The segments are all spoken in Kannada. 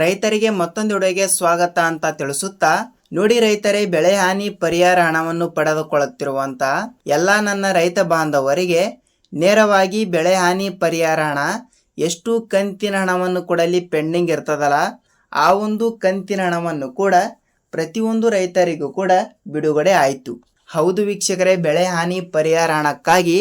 ರೈತರಿಗೆ ಮತ್ತೊಂದು ವಿಡಿಯೋಗೆ ಸ್ವಾಗತ ಅಂತ ತಿಳಿಸುತ್ತಾ, ನೋಡಿ ರೈತರೇ, ಬೆಳೆ ಹಾನಿ ಪರಿಹಾರ ಹಣವನ್ನು ಪಡೆದುಕೊಳ್ಳುತ್ತಿರುವಂತ ಎಲ್ಲ ನನ್ನ ರೈತ ಬಾಂಧವರಿಗೆ ನೇರವಾಗಿ ಬೆಳೆ ಹಾನಿ ಪರಿಹಾರ ಹಣ ಎಷ್ಟು ಕಂತಿನ ಹಣವನ್ನು ಕೊಡಲಿ ಪೆಂಡಿಂಗ್ ಇರ್ತದಲ್ಲ, ಆ ಒಂದು ಕಂತಿನ ಹಣವನ್ನು ಕೂಡ ಪ್ರತಿಯೊಂದು ರೈತರಿಗೂ ಕೂಡ ಬಿಡುಗಡೆ ಆಯಿತು. ಹೌದು ವೀಕ್ಷಕರೇ, ಬೆಳೆ ಹಾನಿ ಪರಿಹಾರ ಹಣಕ್ಕಾಗಿ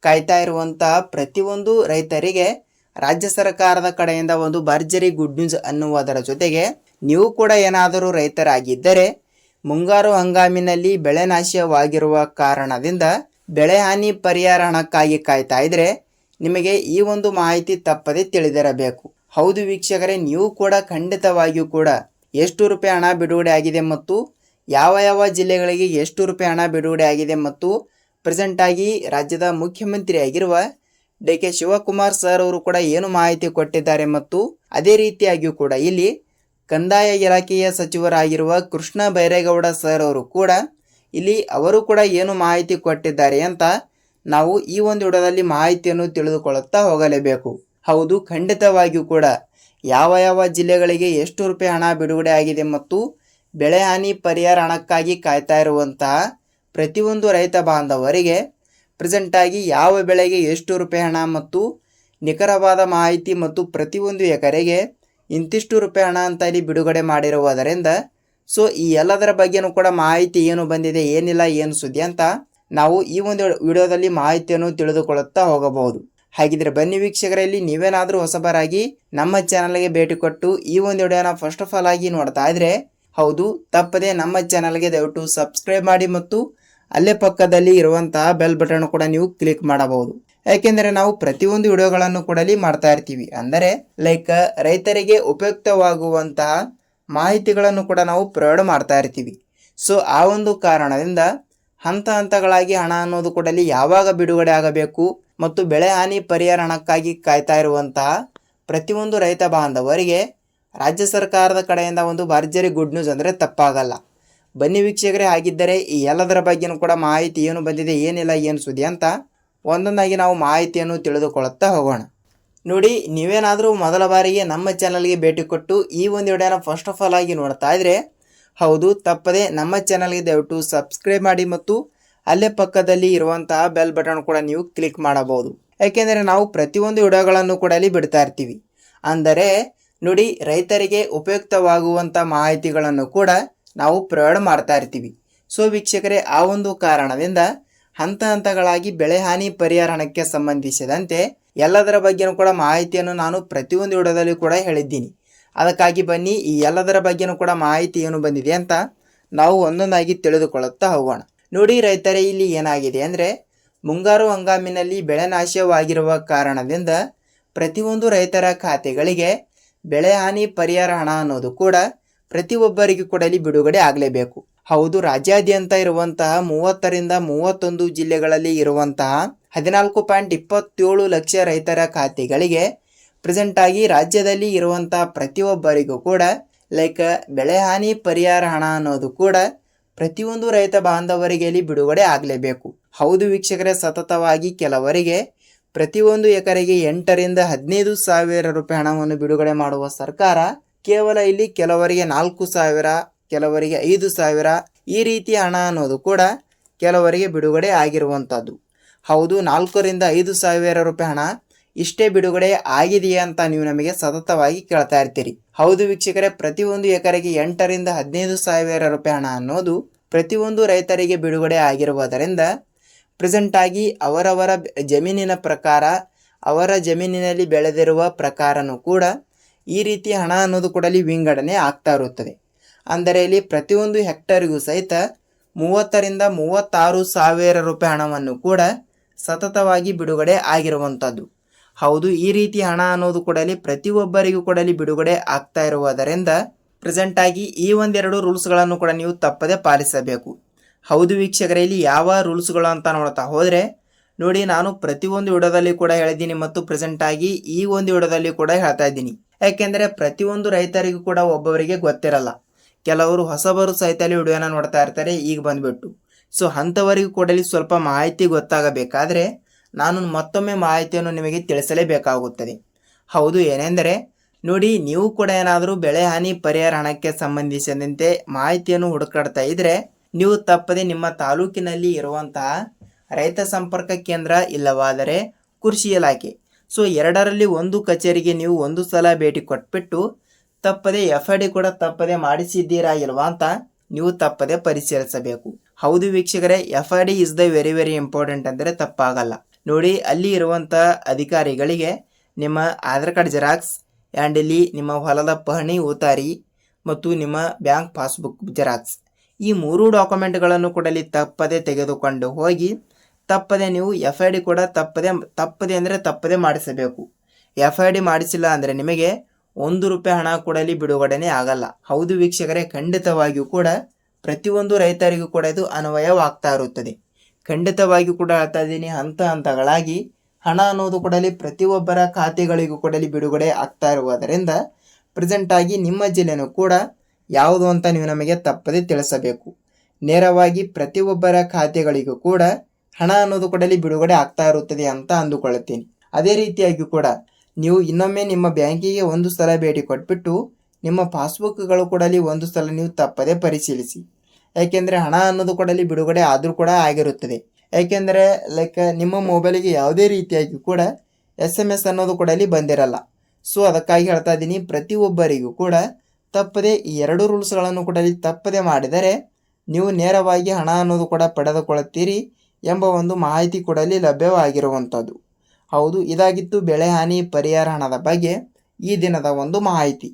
ಕಾಯ್ತಾ ಇರುವಂತಹ ಪ್ರತಿಯೊಂದು ರೈತರಿಗೆ ರಾಜ್ಯ ಸರ್ಕಾರದ ಕಡೆಯಿಂದ ಒಂದು ಭರ್ಜರಿ ಗುಡ್ ನ್ಯೂಸ್ ಅನ್ನುವುದರ ಜೊತೆಗೆ, ನೀವು ಕೂಡ ಏನಾದರೂ ರೈತರಾಗಿದ್ದರೆ ಮುಂಗಾರು ಹಂಗಾಮಿನಲ್ಲಿ ಬೆಳೆ ನಾಶವಾಗಿರುವ ಕಾರಣದಿಂದ ಬೆಳೆ ಹಾನಿ ಪರಿಹಾರ ಹಣಕ್ಕಾಗಿ ಕಾಯ್ತಾ ಇದ್ರೆ ನಿಮಗೆ ಈ ಒಂದು ಮಾಹಿತಿ ತಪ್ಪದೆ ತಿಳಿದಿರಬೇಕು. ಹೌದು ವೀಕ್ಷಕರೇ, ನೀವು ಕೂಡ ಖಂಡಿತವಾಗಿಯೂ ಕೂಡ ಎಷ್ಟು ರೂಪಾಯಿ ಹಣ ಬಿಡುಗಡೆ ಆಗಿದೆ ಮತ್ತು ಯಾವ ಯಾವ ಜಿಲ್ಲೆಗಳಿಗೆ ಎಷ್ಟು ರೂಪಾಯಿ ಹಣ ಬಿಡುಗಡೆ ಆಗಿದೆ ಮತ್ತು ಪ್ರೆಸೆಂಟ್ ಆಗಿ ರಾಜ್ಯದ ಮುಖ್ಯಮಂತ್ರಿ ಆಗಿರುವ ಡಿ ಕೆ ಶಿವಕುಮಾರ್ ಸರ್ ಅವರು ಕೂಡ ಏನು ಮಾಹಿತಿ ಕೊಟ್ಟಿದ್ದಾರೆ ಮತ್ತು ಅದೇ ರೀತಿಯಾಗಿಯೂ ಕೂಡ ಇಲ್ಲಿ ಕಂದಾಯ ಇಲಾಖೆಯ ಸಚಿವರಾಗಿರುವ ಕೃಷ್ಣ ಬೈರೇಗೌಡ ಸರ್ ಅವರು ಕೂಡ ಇಲ್ಲಿ ಅವರು ಕೂಡ ಏನು ಮಾಹಿತಿ ಕೊಟ್ಟಿದ್ದಾರೆ ಅಂತ ನಾವು ಈ ಒಂದು ವಿಡಿಯೋದಲ್ಲಿ ಮಾಹಿತಿಯನ್ನು ತಿಳಿದುಕೊಳ್ಳುತ್ತಾ ಹೋಗಲೇಬೇಕು. ಹೌದು, ಖಂಡಿತವಾಗಿಯೂ ಕೂಡ ಯಾವ ಯಾವ ಜಿಲ್ಲೆಗಳಿಗೆ ಎಷ್ಟು ರೂಪಾಯಿ ಹಣ ಬಿಡುಗಡೆ ಆಗಿದೆ ಮತ್ತು ಬೆಳೆ ಹಾನಿ ಪರಿಹಾರ ಹಣಕ್ಕಾಗಿ ಕಾಯ್ತಾ ಇರುವಂತಹ ಪ್ರತಿಯೊಂದು ರೈತ ಬಾಂಧವರಿಗೆ ಪ್ರೆಸೆಂಟ್ ಆಗಿ ಯಾವ ಬೆಳೆಗೆ ಎಷ್ಟು ರೂಪಾಯಿ ಹಣ ಮತ್ತು ನಿಖರವಾದ ಮಾಹಿತಿ ಮತ್ತು ಪ್ರತಿಯೊಂದು ಎಕರೆಗೆ ಇಂತಿಷ್ಟು ರೂಪಾಯಿ ಹಣ ಅಂತ ಇಲ್ಲಿ ಬಿಡುಗಡೆ ಮಾಡಿರುವುದರಿಂದ ಸೊ ಈ ಎಲ್ಲದರ ಬಗ್ಗೆನೂ ಕೂಡ ಮಾಹಿತಿ ಏನು ಬಂದಿದೆ, ಏನಿಲ್ಲ, ಏನು ಸುದ್ದಿ ಅಂತ ನಾವು ಈ ಒಂದು ವಿಡಿಯೋದಲ್ಲಿ ಮಾಹಿತಿಯನ್ನು ತಿಳಿದುಕೊಳ್ಳುತ್ತಾ ಹೋಗಬಹುದು. ಹಾಗಿದ್ರೆ ಬನ್ನಿ ವೀಕ್ಷಕರಲ್ಲಿ, ನೀವೇನಾದರೂ ಹೊಸಬರಾಗಿ ನಮ್ಮ ಚಾನಲ್ಗೆ ಭೇಟಿ ಕೊಟ್ಟು ಈ ಒಂದು ವಿಡಿಯೋನ ಫಸ್ಟ್ ಆಫ್ ಆಲ್ ಆಗಿ ನೋಡ್ತಾ ಇದ್ರೆ, ಹೌದು ತಪ್ಪದೆ ನಮ್ಮ ಚಾನಲ್ಗೆ ದಯವಿಟ್ಟು ಸಬ್ಸ್ಕ್ರೈಬ್ ಮಾಡಿ ಮತ್ತು ಅಲ್ಲೇ ಪಕ್ಕದಲ್ಲಿ ಇರುವಂತಹ ಬೆಲ್ ಬಟನ್ ಕೂಡ ನೀವು ಕ್ಲಿಕ್ ಮಾಡಬಹುದು. ಯಾಕೆಂದರೆ ನಾವು ಪ್ರತಿಯೊಂದು ವಿಡಿಯೋಗಳನ್ನು ಕೂಡ ಮಾಡ್ತಾ ಇರ್ತೀವಿ. ಅಂದರೆ ಲೈಕ್ ರೈತರಿಗೆ ಉಪಯುಕ್ತವಾಗುವಂತಹ ಮಾಹಿತಿಗಳನ್ನು ಕೂಡ ನಾವು ಪ್ರೊವೈಡ್ ಮಾಡ್ತಾ ಇರ್ತೀವಿ. ಸೊ ಆ ಒಂದು ಕಾರಣದಿಂದ ಹಂತ ಹಂತಗಳಾಗಿ ಹಣ ಅನ್ನೋದು ಕೂಡ ಯಾವಾಗ ಬಿಡುಗಡೆ ಆಗಬೇಕು ಮತ್ತು ಬೆಳೆ ಹಾನಿ ಪರಿಹಾರ ಹಣಕ್ಕಾಗಿ ಕಾಯ್ತಾ ಇರುವಂತಹ ಪ್ರತಿಯೊಂದು ರೈತ ಬಾಂಧವರಿಗೆ ರಾಜ್ಯ ಸರ್ಕಾರದ ಕಡೆಯಿಂದ ಒಂದು ಭರ್ಜರಿ ಗುಡ್ ನ್ಯೂಸ್ ಅಂದರೆ ತಪ್ಪಾಗಲ್ಲ. ಬನ್ನಿ ವೀಕ್ಷಕರೇ, ಆಗಿದ್ದರೆ ಈ ಎಲ್ಲದರ ಬಗ್ಗೆನೂ ಕೂಡ ಮಾಹಿತಿ ಏನು ಬಂದಿದೆ, ಏನಿಲ್ಲ, ಏನು ಸುದ್ದಿ ಅಂತ ಒಂದೊಂದಾಗಿ ನಾವು ಮಾಹಿತಿಯನ್ನು ತಿಳಿದುಕೊಳ್ಳುತ್ತಾ ಹೋಗೋಣ. ನೋಡಿ, ನೀವೇನಾದರೂ ಮೊದಲ ಬಾರಿಗೆ ನಮ್ಮ ಚಾನಲ್ಗೆ ಭೇಟಿ ಕೊಟ್ಟು ಈ ಒಂದು ವಿಡಿಯೋನ ಫಸ್ಟ್ ಆಫ್ ಆಲ್ ಆಗಿ ನೋಡ್ತಾ ಇದ್ರೆ, ಹೌದು ತಪ್ಪದೆ ನಮ್ಮ ಚಾನಲ್ಗೆ ದಯವಿಟ್ಟು ಸಬ್ಸ್ಕ್ರೈಬ್ ಮಾಡಿ ಮತ್ತು ಅಲ್ಲೇ ಪಕ್ಕದಲ್ಲಿ ಇರುವಂತಹ ಬೆಲ್ ಬಟನ್ ಕೂಡ ನೀವು ಕ್ಲಿಕ್ ಮಾಡಬಹುದು. ಯಾಕೆಂದರೆ ನಾವು ಪ್ರತಿಯೊಂದು ವಿಡಿಯೋಗಳನ್ನು ಕೂಡ ಅಲ್ಲಿ ಬಿಡ್ತಾ ಇರ್ತೀವಿ. ಅಂದರೆ ನೋಡಿ, ರೈತರಿಗೆ ಉಪಯುಕ್ತವಾಗುವಂಥ ಮಾಹಿತಿಗಳನ್ನು ಕೂಡ ನಾವು ಪ್ರೊವೈಡ್ ಮಾಡ್ತಾ ಇರ್ತೀವಿ. ಸೊ ವೀಕ್ಷಕರೇ, ಆ ಒಂದು ಕಾರಣದಿಂದ ಹಂತ ಹಂತಗಳಾಗಿ ಬೆಳೆ ಹಾನಿ ಪರಿಹಾರ ಹಣಕ್ಕೆ ಸಂಬಂಧಿಸಿದಂತೆ ಎಲ್ಲದರ ಬಗ್ಗೆನೂ ಕೂಡ ಮಾಹಿತಿಯನ್ನು ನಾನು ಪ್ರತಿಯೊಂದು ವಿಡಿಯೋದಲ್ಲಿ ಕೂಡ ಹೇಳಿದ್ದೀನಿ. ಅದಕ್ಕಾಗಿ ಬನ್ನಿ ಈ ಎಲ್ಲದರ ಬಗ್ಗೆನೂ ಕೂಡ ಮಾಹಿತಿ ಏನು ಬಂದಿದೆ ಅಂತ ನಾವು ಒಂದೊಂದಾಗಿ ತಿಳಿದುಕೊಳ್ಳುತ್ತಾ ಹೋಗೋಣ. ನೋಡಿ ರೈತರೇ, ಇಲ್ಲಿ ಏನಾಗಿದೆ ಅಂದರೆ ಮುಂಗಾರು ಹಂಗಾಮಿನಲ್ಲಿ ಬೆಳೆ ನಾಶವಾಗಿರುವ ಕಾರಣದಿಂದ ಪ್ರತಿಯೊಂದು ರೈತರ ಖಾತೆಗಳಿಗೆ ಬೆಳೆ ಹಾನಿ ಪರಿಹಾರ ಹಣ ಅನ್ನೋದು ಕೂಡ ಪ್ರತಿಯೊಬ್ಬರಿಗೂ ಕೂಡ ಇಲ್ಲಿ ಬಿಡುಗಡೆ ಆಗಲೇಬೇಕು. ಹೌದು, ರಾಜ್ಯಾದ್ಯಂತ ಇರುವಂತಹ 30ರಿಂದ 31 ಜಿಲ್ಲೆಗಳಲ್ಲಿ ಇರುವಂತಹ 14.27 ಲಕ್ಷ ರೈತರ ಖಾತೆಗಳಿಗೆ ಪ್ರೆಸೆಂಟ್ ಆಗಿ ರಾಜ್ಯದಲ್ಲಿ ಇರುವಂತಹ ಪ್ರತಿಯೊಬ್ಬರಿಗೂ ಕೂಡ ಲೈಕ್ ಬೆಳೆ ಹಾನಿ ಪರಿಹಾರ ಹಣ ಅನ್ನೋದು ಕೂಡ ಪ್ರತಿಯೊಂದು ರೈತ ಬಾಂಧವರಿಗೆ ಇಲ್ಲಿ ಬಿಡುಗಡೆ ಆಗಲೇಬೇಕು. ಹೌದು ವೀಕ್ಷಕರೇ, ಸತತವಾಗಿ ಕೆಲವರಿಗೆ ಪ್ರತಿಯೊಂದು ಎಕರೆಗೆ 8ರಿಂದ 15 ಸಾವಿರ ರೂಪಾಯಿ ಹಣವನ್ನು ಬಿಡುಗಡೆ ಮಾಡುವ ಸರ್ಕಾರ ಕೇವಲ ಇಲ್ಲಿ ಕೆಲವರಿಗೆ 4,000, ಕೆಲವರಿಗೆ 5,000 ಈ ರೀತಿಯ ಹಣ ಅನ್ನೋದು ಕೂಡ ಕೆಲವರಿಗೆ ಬಿಡುಗಡೆ ಆಗಿರುವಂಥದ್ದು. ಹೌದು, 4ರಿಂದ 5,000 ರೂಪಾಯಿ ಹಣ ಇಷ್ಟೇ ಬಿಡುಗಡೆ ಆಗಿದೆಯಾ ಅಂತ ನೀವು ನಮಗೆ ಸತತವಾಗಿ ಕೇಳ್ತಾ ಇರ್ತೀರಿ. ಹೌದು ವೀಕ್ಷಕರೇ, ಪ್ರತಿಯೊಂದು ಎಕರೆಗೆ 8ರಿಂದ 15 ಸಾವಿರ ರೂಪಾಯಿ ಹಣ ಅನ್ನೋದು ಪ್ರತಿಯೊಂದು ರೈತರಿಗೆ ಬಿಡುಗಡೆ ಆಗಿರುವುದರಿಂದ ಪ್ರೆಸೆಂಟ್ ಆಗಿ ಅವರವರ ಜಮೀನಿನ ಪ್ರಕಾರ, ಅವರ ಜಮೀನಿನಲ್ಲಿ ಬೆಳೆದಿರುವ ಪ್ರಕಾರನೂ ಕೂಡ ಈ ರೀತಿ ಹಣ ಅನ್ನೋದು ಕೂಡ ವಿಂಗಡಣೆ ಆಗ್ತಾ ಇರುತ್ತದೆ. ಅಂದರೆ ಇಲ್ಲಿ ಪ್ರತಿಯೊಂದು ಹೆಕ್ಟರ್ಗೂ ಸಹಿತ 30ರಿಂದ 36 ಸಾವಿರ ರೂಪಾಯಿ ಹಣವನ್ನು ಕೂಡ ಸತತವಾಗಿ ಬಿಡುಗಡೆ ಆಗಿರುವಂಥದ್ದು. ಹೌದು, ಈ ರೀತಿ ಹಣ ಅನ್ನೋದು ಕೂಡ ಪ್ರತಿಯೊಬ್ಬರಿಗೂ ಕೂಡ ಬಿಡುಗಡೆ ಆಗ್ತಾ ಇರುವುದರಿಂದ ಪ್ರೆಸೆಂಟ್ ಆಗಿ ಈ ಒಂದೆರಡು ರೂಲ್ಸ್ಗಳನ್ನು ಕೂಡ ನೀವು ತಪ್ಪದೆ ಪಾಲಿಸಬೇಕು. ಹೌದು ವೀಕ್ಷಕರೇ, ಇಲ್ಲಿ ಯಾವ ರೂಲ್ಸ್ಗಳು ಅಂತ ನೋಡ್ತಾ ಹೋದರೆ ನೋಡಿ, ನಾನು ಪ್ರತಿಯೊಂದು ವಿಡಿಯೋದಲ್ಲಿ ಕೂಡ ಹೇಳಿದ್ದೀನಿ ಮತ್ತು ಪ್ರೆಸೆಂಟ್ ಆಗಿ ಈ ಒಂದು ವಿಡಿಯೋದಲ್ಲಿ ಕೂಡ ಹೇಳ್ತಾ ಇದ್ದೀನಿ. ಯಾಕೆಂದರೆ ಪ್ರತಿಯೊಂದು ರೈತರಿಗೂ ಕೂಡ ಒಬ್ಬೊಬ್ಬರಿಗೆ ಗೊತ್ತಿರಲ್ಲ. ಕೆಲವರು ಹೊಸಬರು ಸಹಿತ ವಿಡಿಯೋನ ನೋಡ್ತಾ ಇರ್ತಾರೆ ಈಗ ಬಂದುಬಿಟ್ಟು. ಸೊ ಅಂಥವರಿಗೂ ಕೂಡ ಸ್ವಲ್ಪ ಮಾಹಿತಿ ಗೊತ್ತಾಗಬೇಕಾದ್ರೆ ನಾನು ಮತ್ತೊಮ್ಮೆ ಮಾಹಿತಿಯನ್ನು ನಿಮಗೆ ತಿಳಿಸಲೇಬೇಕಾಗುತ್ತದೆ. ಹೌದು, ಏನೆಂದರೆ ನೋಡಿ, ನೀವು ಕೂಡ ಏನಾದರೂ ಬೆಳೆ ಹಾನಿ ಪರಿಹಾರ ಹಣಕ್ಕೆ ಸಂಬಂಧಿಸಿದಂತೆ ಮಾಹಿತಿಯನ್ನು ಹುಡುಕಾಡ್ತಾ ಇದ್ರೆ ನೀವು ತಪ್ಪದೆ ನಿಮ್ಮ ತಾಲೂಕಿನಲ್ಲಿ ಇರುವಂತಹ ರೈತ ಸಂಪರ್ಕ ಕೇಂದ್ರ ಇಲ್ಲವಾದರೆ ಕೃಷಿ ಇಲಾಖೆ ಎರಡರಲ್ಲಿ ಒಂದು ಕಚೇರಿಗೆ ನೀವು ಒಂದು ಸಲ ಭೇಟಿ ಕೊಟ್ಬಿಟ್ಟು ತಪ್ಪದೆ FID ಕೂಡ ತಪ್ಪದೆ ಮಾಡಿಸಿದ್ದೀರಾ ಇಲ್ವಾ ಅಂತ ನೀವು ತಪ್ಪದೆ ಪರಿಶೀಲಿಸಬೇಕು. ಹೌದು ವೀಕ್ಷಕರೇ, FID is the very very important ಅಂದರೆ ತಪ್ಪಾಗಲ್ಲ. ನೋಡಿ, ಅಲ್ಲಿ ಇರುವಂತಹ ಅಧಿಕಾರಿಗಳಿಗೆ ನಿಮ್ಮ ಆಧಾರ್ ಕಾರ್ಡ್ ಜೆರಾಕ್ಸ್ ಆ್ಯಂಡ್ ಇಲ್ಲಿ ನಿಮ್ಮ ಹೊಲದ ಪಹಣಿ ಉತಾರಿ ಮತ್ತು ನಿಮ್ಮ ಬ್ಯಾಂಕ್ ಪಾಸ್ಬುಕ್ ಜೆರಾಕ್ಸ್ ಈ 3 ಡಾಕ್ಯುಮೆಂಟ್ಗಳನ್ನು ಕೂಡ ಇಲ್ಲಿ ತಪ್ಪದೆ ತೆಗೆದುಕೊಂಡು ಹೋಗಿ ತಪ್ಪದೆ ನೀವು FID ಕೂಡ ತಪ್ಪದೆ ಮಾಡಿಸಬೇಕು. FID ಮಾಡಿಸಿಲ್ಲ ಅಂದರೆ ನಿಮಗೆ ₹1 ಹಣ ಕೂಡ ಇಲ್ಲಿ ಬಿಡುಗಡೆನೇ ಆಗಲ್ಲ. ಹೌದು ವೀಕ್ಷಕರೇ, ಖಂಡಿತವಾಗಿಯೂ ಕೂಡ ಪ್ರತಿಯೊಂದು ರೈತರಿಗೂ ಕೂಡ ಇದು ಅನ್ವಯವಾಗ್ತಾ ಇರುತ್ತದೆ. ಖಂಡಿತವಾಗಿಯೂ ಕೂಡ ಹೇಳ್ತಾ ಇದ್ದೀನಿ, ಹಂತಗಳಾಗಿ ಹಣ ಅನ್ನೋದು ಕೂಡ ಇಲ್ಲಿ ಪ್ರತಿಯೊಬ್ಬರ ಖಾತೆಗಳಿಗೂ ಕೂಡ ಇಲ್ಲಿ ಬಿಡುಗಡೆ ಆಗ್ತಾ ಇರುವುದರಿಂದ ಪ್ರೆಸೆಂಟ್ ಆಗಿ ನಿಮ್ಮ ಜಿಲ್ಲೆನೂ ಕೂಡ ಯಾವುದು ಅಂತ ನೀವು ನಮಗೆ ತಪ್ಪದೆ ತಿಳಿಸಬೇಕು. ನೇರವಾಗಿ ಪ್ರತಿಯೊಬ್ಬರ ಖಾತೆಗಳಿಗೂ ಕೂಡ ಹಣ ಅನ್ನೋದು ಕೂಡ ಇಲ್ಲಿ ಬಿಡುಗಡೆ ಆಗ್ತಾ ಇರುತ್ತದೆ ಅಂತ ಅಂದುಕೊಳ್ಳುತ್ತೇನೆ. ಅದೇ ರೀತಿಯಾಗಿ ಕೂಡ ನೀವು ಇನ್ನೊಮ್ಮೆ ನಿಮ್ಮ ಬ್ಯಾಂಕಿಗೆ ಒಂದು ಸಲ ಭೇಟಿ ಕೊಟ್ಬಿಟ್ಟು ನಿಮ್ಮ ಪಾಸ್ಬುಕ್ಗಳು ಕೂಡ ಅಲ್ಲಿ ಒಂದು ಸಲ ನೀವು ತಪ್ಪದೆ ಪರಿಶೀಲಿಸಿ. ಯಾಕೆಂದರೆ ಹಣ ಅನ್ನೋದು ಕೂಡ ಅಲ್ಲಿ ಬಿಡುಗಡೆ ಆದರೂ ಕೂಡ ಆಗಿರುತ್ತದೆ. ಯಾಕೆಂದರೆ ನಿಮ್ಮ ಮೊಬೈಲಿಗೆ ಯಾವುದೇ ರೀತಿಯಾಗಿ ಕೂಡ SMS ಅನ್ನೋದು ಕೂಡ ಅಲ್ಲಿ ಬಂದಿರಲ್ಲ. ಅದಕ್ಕಾಗಿ ಹೇಳ್ತಾ ಇದ್ದೀನಿ, ಪ್ರತಿಯೊಬ್ಬರಿಗೂ ಕೂಡ ತಪ್ಪದೆ ಈ 2 ರೂಲ್ಸ್ಗಳನ್ನು ಕೂಡ ಅಲ್ಲಿ ತಪ್ಪದೆ ಮಾಡಿದರೆ ನೀವು ನೇರವಾಗಿ ಹಣ ಅನ್ನೋದು ಕೂಡ ಪಡೆದುಕೊಳ್ಳುತ್ತೀರಿ ಎಂಬ ಒಂದು ಮಾಹಿತಿ ಕೂಡ ಅಲ್ಲಿ ಲಭ್ಯವಾಗಿರುವಂಥದ್ದು. ಹೌದು, ಇದಾಗಿತ್ತು ಬೆಳೆ ಹಾನಿ ಪರಿಹಾರ ಹಣದ ಬಗ್ಗೆ ಈ ದಿನದ ಒಂದು ಮಾಹಿತಿ.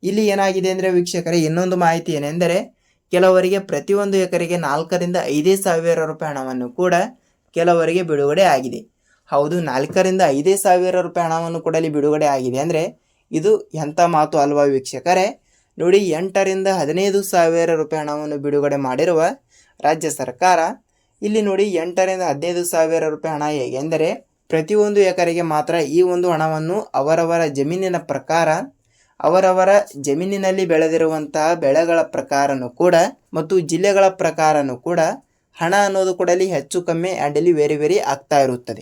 ಇಲ್ಲಿ ಏನಾಗಿದೆ ಅಂದರೆ ವೀಕ್ಷಕರೇ, ಇನ್ನೊಂದು ಮಾಹಿತಿ ಏನೆಂದರೆ ಕೆಲವರಿಗೆ ಪ್ರತಿಯೊಂದು ಎಕರೆಗೆ 4,000 ರಿಂದ 5,000 ರೂಪಾಯಿ ಹಣವನ್ನು ಕೂಡ ಕೆಲವರಿಗೆ ಬಿಡುಗಡೆ ಆಗಿದೆ. ಹೌದು, 4,000 ರಿಂದ 5,000 ರೂಪಾಯಿ ಹಣವನ್ನು ಕೂಡ ಇಲ್ಲಿ ಬಿಡುಗಡೆ ಆಗಿದೆ ಅಂದರೆ ಇದು ಎಂಥ ಮಾತು ಅಲ್ವಾ ವೀಕ್ಷಕರೇ. ನೋಡಿ, 8,000 ರಿಂದ 15,000 ರೂಪಾಯಿ ಹಣವನ್ನು ಬಿಡುಗಡೆ ಮಾಡಿರುವ ರಾಜ್ಯ ಸರ್ಕಾರ ಇಲ್ಲಿ ನೋಡಿ 8,000 ರಿಂದ 15,000 ರೂಪಾಯಿ ಹಣ ಹೇಗೆಂದರೆ ಪ್ರತಿಯೊಂದು ಎಕರೆಗೆ ಮಾತ್ರ ಈ ಒಂದು ಹಣವನ್ನು ಅವರವರ ಜಮೀನಿನ ಪ್ರಕಾರ ಅವರವರ ಜಮೀನಿನಲ್ಲಿ ಬೆಳೆದಿರುವಂತಹ ಬೆಳೆಗಳ ಪ್ರಕಾರನೂ ಕೂಡ ಮತ್ತು ಜಿಲ್ಲೆಗಳ ಪ್ರಕಾರನೂ ಕೂಡ ಹಣ ಅನ್ನೋದು ಕೂಡ ಇಲ್ಲಿ ಹೆಚ್ಚು ಕಮ್ಮಿ ಆ್ಯಂಡ್ ಇಲ್ಲಿ ವೆರಿ ವೆರಿ ಆಗ್ತಾ ಇರುತ್ತದೆ.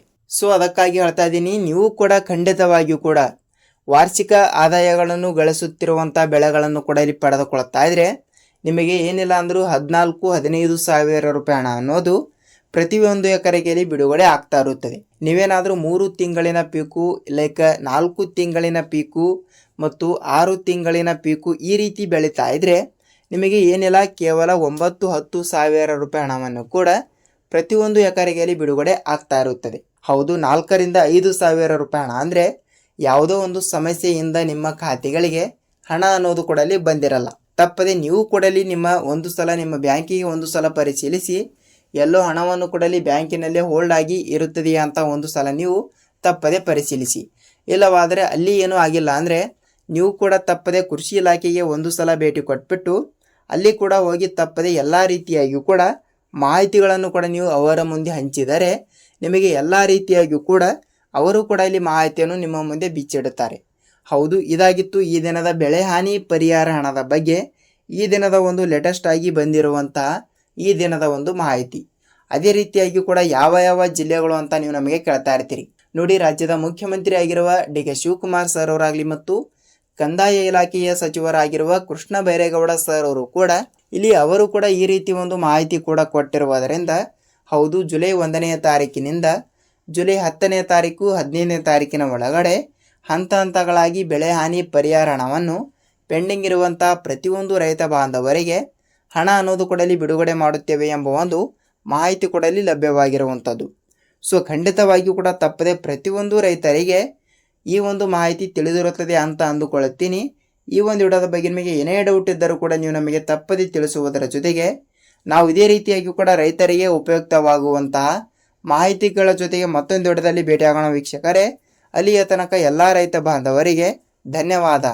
ಅದಕ್ಕಾಗಿ ಹೇಳ್ತಾ ಇದ್ದೀನಿ, ನೀವು ಕೂಡ ಖಂಡಿತವಾಗಿಯೂ ಕೂಡ ವಾರ್ಷಿಕ ಆದಾಯಗಳನ್ನು ಗಳಿಸುತ್ತಿರುವಂಥ ಬೆಳೆಗಳನ್ನು ಕೂಡ ಇಲ್ಲಿ ಪಡೆದುಕೊಳ್ತಾ ಇದ್ರೆ ನಿಮಗೆ ಏನಿಲ್ಲ ಅಂದರೂ 14,000-15,000 ರೂಪಾಯಿ ಹಣ ಅನ್ನೋದು ಪ್ರತಿಯೊಂದು ಎಕರೆಗೆ ಬಿಡುಗಡೆ ಆಗ್ತಾ ಇರುತ್ತದೆ. ನೀವೇನಾದರೂ 3 ತಿಂಗಳಿನ ಪೀಕು 4 ತಿಂಗಳಿನ ಪೀಕು ಮತ್ತು 6 ತಿಂಗಳಿನ ಪೀಕು ಈ ರೀತಿ ಬೆಳೀತಾ ಇದ್ರೆ ನಿಮಗೆ ಏನಿಲ್ಲ ಕೇವಲ 9-10 ಸಾವಿರ ರೂಪಾಯಿ ಹಣವನ್ನು ಕೂಡ ಪ್ರತಿಯೊಂದು ಎಕರೆಗೆ ಬಿಡುಗಡೆ ಆಗ್ತಾ ಇರುತ್ತದೆ. ಹೌದು, 4 ರಿಂದ 5 ಸಾವಿರ ರೂಪಾಯಿ ಹಣ ಅಂದರೆ ಯಾವುದೋ ಒಂದು ಸಮಸ್ಯೆಯಿಂದ ನಿಮ್ಮ ಖಾತೆಗಳಿಗೆ ಹಣ ಅನ್ನೋದು ಕೂಡ ಅಲ್ಲಿ ಬಂದಿರಲ್ಲ. ತಪ್ಪದೆ ನೀವು ಕೂಡ ನಿಮ್ಮ ನಿಮ್ಮ ಬ್ಯಾಂಕಿಗೆ ಒಂದು ಸಲ ಪರಿಶೀಲಿಸಿ ಎಲ್ಲೋ ಹಣವನ್ನು ಕೂಡ ಬ್ಯಾಂಕಿನಲ್ಲೇ ಹೋಲ್ಡ್ ಆಗಿ ಇರುತ್ತದೆಯಾ ಅಂತ ಒಂದು ಸಲ ನೀವು ತಪ್ಪದೆ ಪರಿಶೀಲಿಸಿ. ಇಲ್ಲವಾದರೆ ಅಲ್ಲಿ ಏನೂ ಆಗಿಲ್ಲ ಅಂದರೆ ನೀವು ಕೂಡ ತಪ್ಪದೆ ಕೃಷಿ ಇಲಾಖೆಗೆ ಒಂದು ಸಲ ಭೇಟಿ ಕೊಟ್ಬಿಟ್ಟು ಅಲ್ಲಿ ಕೂಡ ಹೋಗಿ ತಪ್ಪದೆ ಎಲ್ಲ ರೀತಿಯಾಗಿಯೂ ಕೂಡ ಮಾಹಿತಿಗಳನ್ನು ಕೂಡ ನೀವು ಅವರ ಮುಂದೆ ಹಂಚಿದರೆ ನಿಮಗೆ ಎಲ್ಲ ರೀತಿಯಾಗಿಯೂ ಕೂಡ ಅವರು ಕೂಡ ಇಲ್ಲಿ ಮಾಹಿತಿಯನ್ನು ನಿಮ್ಮ ಮುಂದೆ ಬಿಚ್ಚಿಡುತ್ತಾರೆ. ಹೌದು, ಇದಾಗಿತ್ತು ಈ ದಿನದ ಬೆಳೆ ಹಾನಿ ಪರಿಹಾರ ಹಣದ ಬಗ್ಗೆ ಈ ದಿನದ ಒಂದು ಲೇಟೆಸ್ಟ್ ಆಗಿ ಬಂದಿರುವಂತಹ ಈ ದಿನದ ಒಂದು ಮಾಹಿತಿ. ಅದೇ ರೀತಿಯಾಗಿ ಕೂಡ ಯಾವ ಜಿಲ್ಲೆಗಳು ಅಂತ ನೀವು ನಮಗೆ ಕೇಳ್ತಾ ಇರ್ತೀರಿ. ನೋಡಿ, ರಾಜ್ಯದ ಮುಖ್ಯಮಂತ್ರಿ ಆಗಿರುವ DK ಶಿವಕುಮಾರ್ ಸರ್ ಅವರಾಗಲಿ ಮತ್ತು ಕಂದಾಯ ಇಲಾಖೆಯ ಸಚಿವರಾಗಿರುವ ಕೃಷ್ಣ ಬೈರೇಗೌಡ ಸರ್ ಅವರು ಕೂಡ ಇಲ್ಲಿ ಅವರು ಕೂಡ ಈ ರೀತಿ ಒಂದು ಮಾಹಿತಿ ಕೂಡ ಕೊಟ್ಟಿರುವುದರಿಂದ ಹೌದು, ಜುಲೈ 1ನೇ ತಾರೀಕಿನಿಂದ ಜುಲೈ 10ನೇ ತಾರೀಕು 15ನೇ ತಾರೀಕಿನ ಒಳಗಡೆ ಹಂತಗಳಾಗಿ ಬೆಳೆ ಹಾನಿ ಪರಿಹಾರ ಹಣವನ್ನು ಪೆಂಡಿಂಗ್ ಇರುವಂತಹ ಪ್ರತಿಯೊಂದು ರೈತ ಬಾಂಧವರಿಗೆ ಹಣ ಅನ್ನೋದು ಕೂಡ ಬಿಡುಗಡೆ ಮಾಡುತ್ತೇವೆ ಎಂಬ ಒಂದು ಮಾಹಿತಿ ಕೂಡ ಲಭ್ಯವಾಗಿರುವಂಥದ್ದು. ಖಂಡಿತವಾಗಿಯೂ ಕೂಡ ತಪ್ಪದೆ ಪ್ರತಿಯೊಂದು ರೈತರಿಗೆ ಈ ಒಂದು ಮಾಹಿತಿ ತಿಳಿದಿರುತ್ತದೆ ಅಂತ ಅಂದುಕೊಳ್ಳುತ್ತೀನಿ. ಈ ಒಂದು ವಿಡಿಯೋದ ಬಗ್ಗೆ ನಿಮಗೆ ಏನೇ ಡೌಟ್ ಇದ್ದರೂ ಕೂಡ ನೀವು ನಮಗೆ ತಪ್ಪದೆ ತಿಳಿಸುವುದರ ಜೊತೆಗೆ ನಾವು ಇದೇ ರೀತಿಯಾಗಿ ಕೂಡ ರೈತರಿಗೆ ಉಪಯುಕ್ತವಾಗುವಂತಹ ಮಾಹಿತಿಗಳ ಜೊತೆಗೆ ಮತ್ತೊಂದು ವಿಡಿಯೋದಲ್ಲಿ ಭೇಟಿಯಾಗೋಣ ವೀಕ್ಷಕರೇ. ಅಲ್ಲಿಯ ತನಕ ಎಲ್ಲ ರೈತ ಬಾಂಧವರಿಗೆ ಧನ್ಯವಾದ.